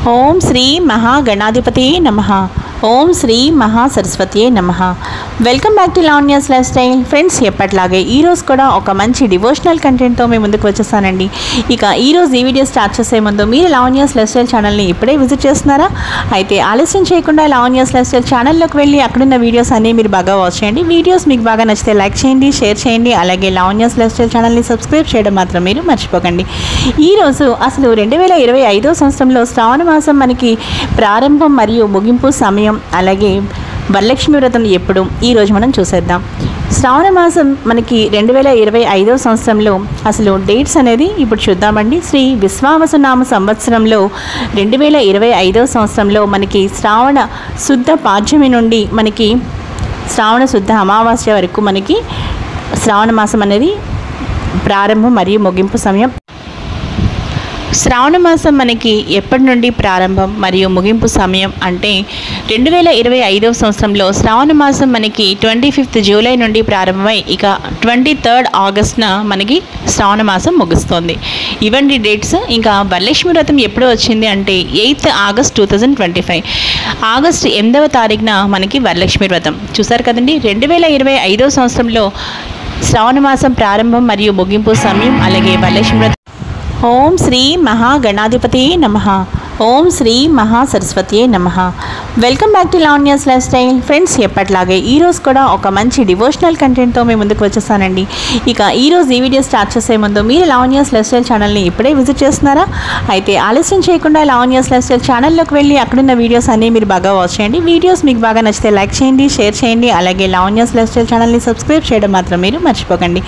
ఓం శ్రీ మహాగణాధిపతి నమః. ఓం శ్రీ మహాసరస్వతి నమః. Welcome back to Lavanya's life style. Friends, ఎప్పట్లాగే ఈరోజు కూడా ఒక మంచి డివోషనల్ కంటెంట్తో మేము ముందుకు వచ్చేసానండి. ఇక ఈరోజు ఈ వీడియో స్టార్ట్ చేసే ముందు మీరు లావణ్యాస్ లైఫ్ స్టైల్ ఛానల్ని ఇప్పుడే విజిట్ చేస్తున్నారా? అయితే ఆలస్యం చేయకుండా లావణ్యాస్ లైఫ్ స్టైల్ ఛానల్లోకి వెళ్ళి అక్కడున్న వీడియోస్ అన్నీ మీరు బాగా వాచ్ చేయండి. వీడియోస్ మీకు బాగా నచ్చితే లైక్ చేయండి, షేర్ చేయండి. అలాగే లావణ్యాస్ లైఫ్ స్టైల్ ఛానల్ని సబ్స్క్రైబ్ చేయడం మాత్రం మీరు మర్చిపోకండి. ఈరోజు అసలు 2025 సంవత్సరంలో శ్రావణ మాసం మనకి ప్రారంభం మరియు ముగింపు సమయం, అలాగే వరలక్ష్మి వ్రతం ఎప్పుడు ఈరోజు మనం చూసేద్దాం. శ్రావణ మాసం మనకి 2025 సంవత్సరంలో అసలు డేట్స్ అనేది ఇప్పుడు చూద్దామండి. శ్రీ విశ్వావసునామ సంవత్సరంలో 2025 సంవత్సరంలో మనకి శ్రావణ శుద్ధ పాడ్యమి నుండి మనకి శ్రావణ శుద్ధ అమావాస్య వరకు మనకి శ్రావణ మాసం అనేది ప్రారంభం మరియు ముగింపు సమయం. శ్రావణ మాసం మనకి ఎప్పటి నుండి ప్రారంభం మరియు ముగింపు సమయం అంటే 2025 సంవత్సరంలో శ్రావణ మాసం మనకి 25th జూలై నుండి ప్రారంభమై ఇక 23rd ఆగస్టున మనకి శ్రావణ మాసం ముగుస్తుంది. ఇవన్నీ డేట్స్. ఇంకా వరలక్ష్మి వ్రతం ఎప్పుడు వచ్చింది అంటే 8th ఆగస్ట్ 2025, ఆగస్టు 8వ తారీఖున మనకి వరలక్ష్మి వ్రతం. చూసారు కదండి, 2025 సంవత్సరంలో శ్రావణ మాసం ప్రారంభం మరియు ముగింపు సమయం, అలాగే వరలక్ష్మి వ్రతం. ఓం శ్రీ మహాగణాధిపతి నమః. ఓం శ్రీ మహాసరస్వతి నమః. Welcome back to Lavanya's life style. Friends, ఎప్పట్లాగే ఈరోజు కూడా ఒక మంచి డివోషనల్ కంటెంట్తో మేము ముందుకు వచ్చేసానండి. ఇక ఈరోజు ఈ వీడియో స్టార్ట్ చేసే ముందు మీరు లావణ్యాస్ లైఫ్ స్టైల్ ఛానల్ని ఇప్పుడే విజిట్ చేస్తున్నారా? అయితే ఆలస్యం చేయకుండా లావణ్యాస్ లైఫ్ స్టైల్ ఛానల్లోకి వెళ్ళి అక్కడున్న వీడియోస్ అన్నీ మీరు బాగా వాచ్ చేయండి. వీడియోస్ మీకు బాగా నచ్చితే లైక్ చేయండి, షేర్ చేయండి. అలాగే లావణ్యాస్ లైఫ్ స్టైల్ ఛానల్ని సబ్స్క్రైబ్ చేయడం మాత్రం మీరు మర్చిపోకండి.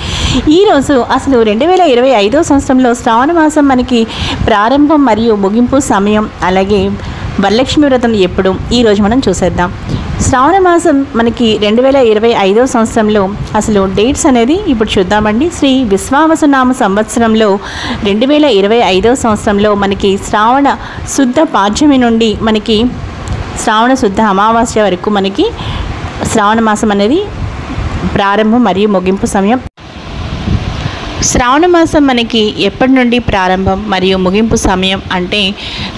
ఈరోజు అసలు 2025 సంవత్సరంలో శ్రావణ మాసం మనకి ప్రారంభం మరియు ముగింపు సమయం, అలాగే వరలక్ష్మి వ్రతం ఎప్పుడు ఈరోజు మనం చూసేద్దాం. శ్రావణ మాసం మనకి 2025 సంవత్సరంలో అసలు డేట్స్ అనేది ఇప్పుడు చూద్దామండి. శ్రీ విశ్వావసునామ సంవత్సరంలో 2025 సంవత్సరంలో మనకి శ్రావణ శుద్ధ పాడ్యమి నుండి మనకి శ్రావణ శుద్ధ అమావాస్య వరకు మనకి శ్రావణ మాసం అనేది ప్రారంభం మరియు ముగింపు సమయం. శ్రావణ మాసం మనకి ఎప్పటి నుండి ప్రారంభం మరియు ముగింపు సమయం అంటే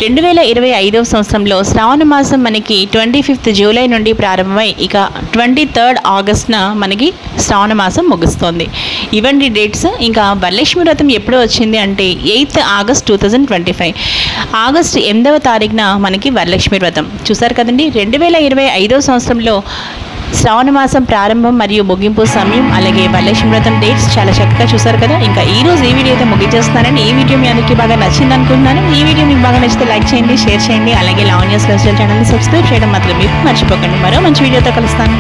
2025 సంవత్సరంలో శ్రావణ మాసం మనకి 25th జూలై నుండి ప్రారంభమై ఇక 23rd ఆగస్టున మనకి శ్రావణ మాసం ముగుస్తుంది. ఇవన్నీ డేట్స్. ఇంకా వరలక్ష్మి వ్రతం ఎప్పుడు వచ్చింది అంటే 8th ఆగస్ట్ 2025, ఆగస్టు 8వ తారీఖున మనకి వరలక్ష్మి వ్రతం. చూసారు కదండి, 2025 సంవత్సరంలో శ్రావణ మాసం ప్రారంభం మరియు ముగింపు సమయం, అలాగే వరలక్ష్మి వ్రతం డేట్స్ చాలా చక్కగా చూసారు కదా. ఇంకా ఈరోజు ఈ వీడియో అయితే ముగించేస్తున్నానండి. ఈ వీడియో మీ అందరికీ బాగా నచ్చింది అనుకుంటున్నాను. ఈ వీడియో మీకు బాగా నచ్చితే లైక్ చేయండి, షేర్ చేయండి. అలాగే లావణ్యాస్ లైఫ్ స్టైల్ ఛానల్ని సబ్స్క్రైబ్ చేయడం మాత్రం మీరు మర్చిపోకండి. మరో మంచి వీడియోతో కలుస్తాను.